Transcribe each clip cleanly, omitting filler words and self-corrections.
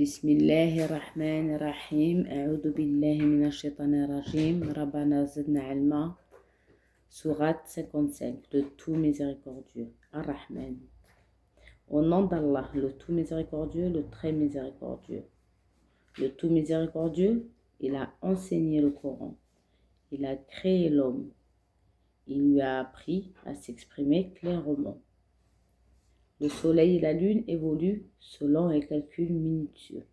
بسم الله الرحمن الرحيم أعوذ بالله من الشيطان الرجيم ربنا زدنا علما Sourate 55 le tout miséricordieux Ar-Rahman. Au nom d'Allah, le tout miséricordieux, le très miséricordieux. Le tout miséricordieux, il a enseigné le Coran, il a créé l'homme, il lui a appris à s'exprimer clairement. Le soleil et la lune évoluent selon un calcul minutieux.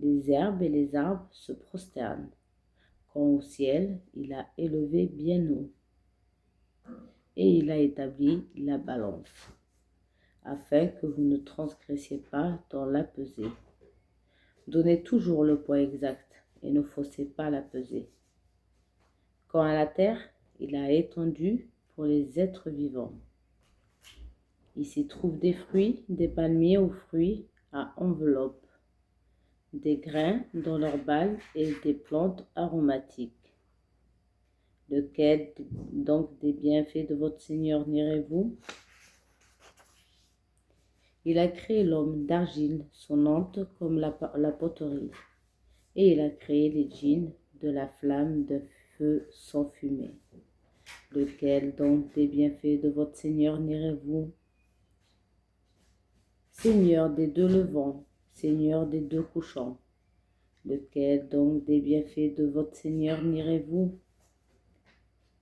Les herbes et les arbres se prosternent, quand au ciel il a élevé bien haut, et il a établi la balance, afin que vous ne transgressiez pas dans la pesée. Donnez toujours le poids exact, et ne faussez pas la pesée. Quant à la terre, il a étendu pour les êtres vivants. Il s'y trouve des fruits, des palmiers aux fruits à enveloppe, des grains dans leurs balles et des plantes aromatiques. Lequel donc des bienfaits de votre Seigneur nierez-vous? Il a créé l'homme d'argile sonnante comme la poterie, et il a créé les djinns de la flamme de feu sans fumée. Lequel donc des bienfaits de votre Seigneur nierez-vous? Seigneur des deux levants, Seigneur des deux couchants, lequel donc des bienfaits de votre Seigneur nierez-vous?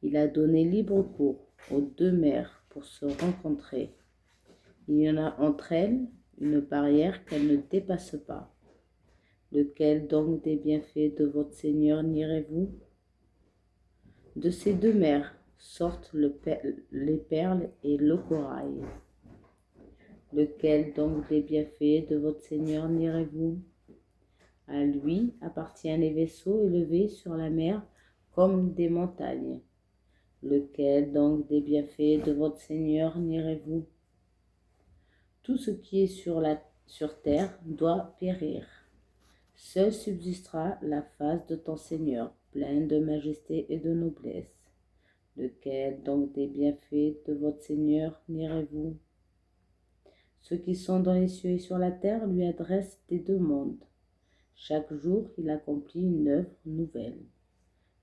Il a donné libre cours aux deux mers pour se rencontrer. Il y en a entre elles une barrière qu'elles ne dépassent pas. Lequel donc des bienfaits de votre Seigneur nierez-vous? De ces deux mers sortent les perles et le corail. Lequel donc des bienfaits de votre Seigneur nierez-vous? À lui appartiennent les vaisseaux élevés sur la mer comme des montagnes. Lequel donc des bienfaits de votre Seigneur nierez-vous? Tout ce qui est sur terre doit périr. Seule subsistera la face de ton Seigneur, pleine de majesté et de noblesse. Lequel donc des bienfaits de votre Seigneur nierez-vous? Ceux qui sont dans les cieux et sur la terre lui adressent des demandes. Chaque jour, il accomplit une œuvre nouvelle.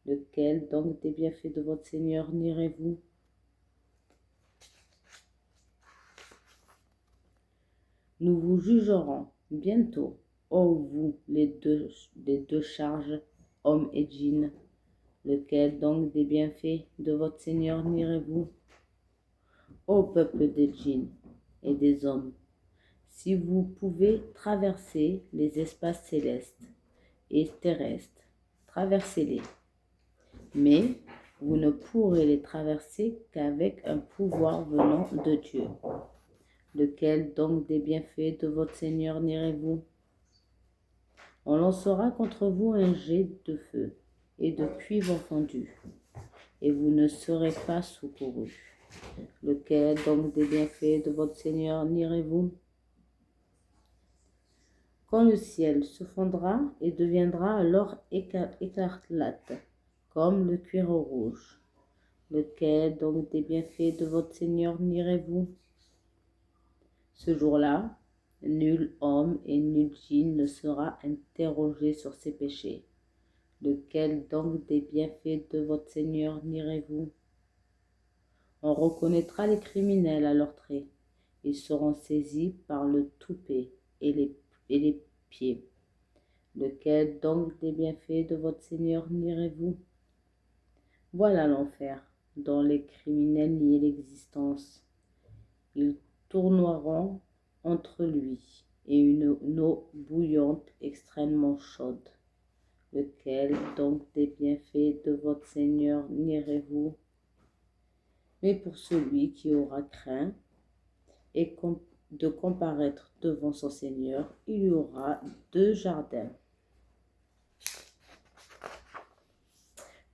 Lequel donc des bienfaits de votre Seigneur nierez-vous? Nous vous jugerons bientôt, ô vous, les deux charges, hommes et djinns. Lequel donc des bienfaits de votre Seigneur nierez-vous? Ô peuple des djinns et des hommes, si vous pouvez traverser les espaces célestes et terrestres, traversez-les. Mais vous ne pourrez les traverser qu'avec un pouvoir venant de Dieu. Lequel donc des bienfaits de votre Seigneur nierez-vous? On lancera contre vous un jet de feu et de cuivre fondu, et vous ne serez pas secourus. Lequel donc des bienfaits de votre Seigneur nierez-vous? Quand le ciel se fondra et deviendra alors écarlate, comme le cuir rouge. Lequel donc des bienfaits de votre Seigneur nierez-vous? Ce jour-là, nul homme et nul djinn ne sera interrogé sur ses péchés. Lequel donc des bienfaits de votre Seigneur nierez-vous? On reconnaîtra les criminels à leurs traits. Ils seront saisis par le toupet et les pieds. Lequel donc des bienfaits de votre Seigneur nierez-vous? Voilà l'enfer, dont les criminels nient l'existence. Ils tourneront entre lui et une eau bouillante extrêmement chaude. Lequel donc des bienfaits de votre Seigneur nierez-vous? Mais pour celui qui aura craint et de comparaître devant son Seigneur, il y aura deux jardins.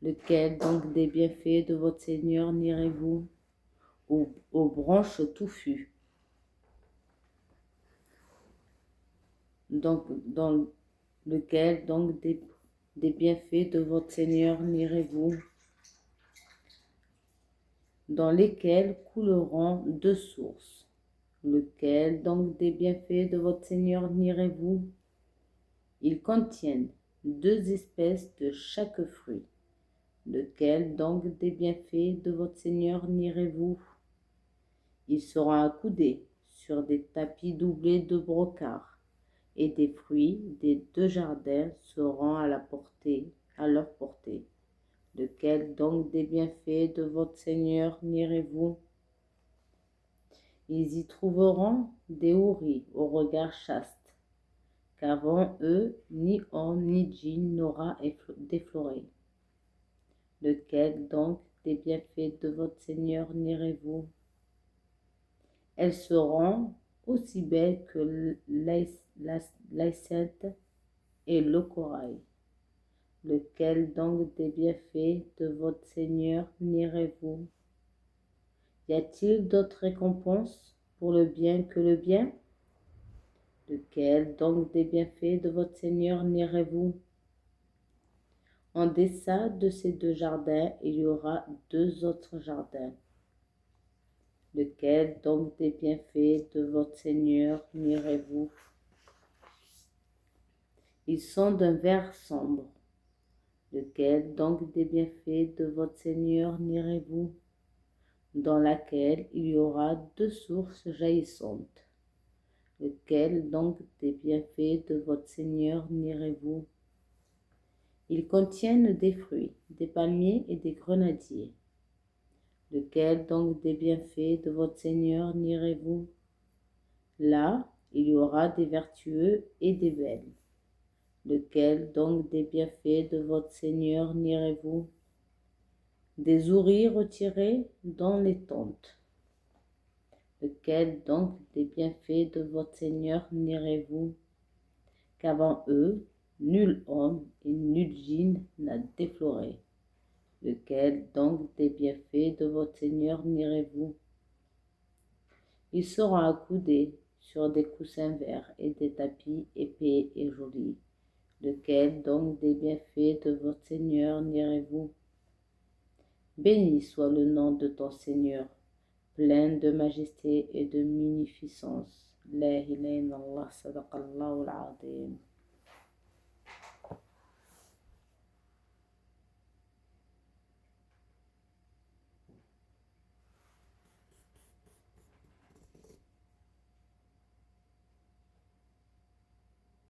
Lequel donc des bienfaits de votre Seigneur nierez-vous? Aux branches touffues. Donc, dans lequel donc des bienfaits de votre Seigneur nierez-vous? Dans lesquels couleront deux sources. Lequel donc des bienfaits de votre Seigneur nierez-vous? Ils contiennent 2 espèces de chaque fruit. Lequel donc des bienfaits de votre Seigneur nierez-vous? Ils seront accoudés sur des tapis doublés de brocart, et des fruits des 2 jardins seront à leur portée. Lequel donc des bienfaits de votre Seigneur nierez-vous? Ils y trouveront des houris au regard chaste, qu'avant eux ni homme ni djinn n'aura défloré. Lequel donc des bienfaits de votre Seigneur nierez-vous? Elles seront aussi belles que l'hyacinthe et le corail. Lequel donc des bienfaits de votre Seigneur nierez-vous? Y a-t-il d'autre récompense pour le bien que le bien? Lequel donc des bienfaits de votre Seigneur nierez-vous? En deçà de ces 2 jardins, il y aura 2 autres jardins. Lequel donc des bienfaits de votre Seigneur nierez-vous? Ils sont d'un vert sombre. Lequel donc des bienfaits de votre Seigneur nierez-vous? Dans laquelle il y aura 2 sources jaillissantes. Lequel donc des bienfaits de votre Seigneur nierez-vous? Ils contiennent des fruits, des palmiers et des grenadiers. Lequel donc des bienfaits de votre Seigneur nierez-vous? Là, il y aura des vertueux et des belles. Lequel donc des bienfaits de votre Seigneur nierez-vous? Des houris retirés dans les tentes. Lequel donc des bienfaits de votre Seigneur nierez-vous? Qu'avant eux, nul homme et nul djinn n'a défloré. Lequel donc des bienfaits de votre Seigneur nierez-vous? Ils seront accoudés sur des coussins verts et des tapis épais et jolis. Lequel donc des bienfaits de votre Seigneur nierez-vous? Béni soit le nom de ton Seigneur, plein de majesté et de munificence. La ilaha illallah, sadaqallahu al-azim.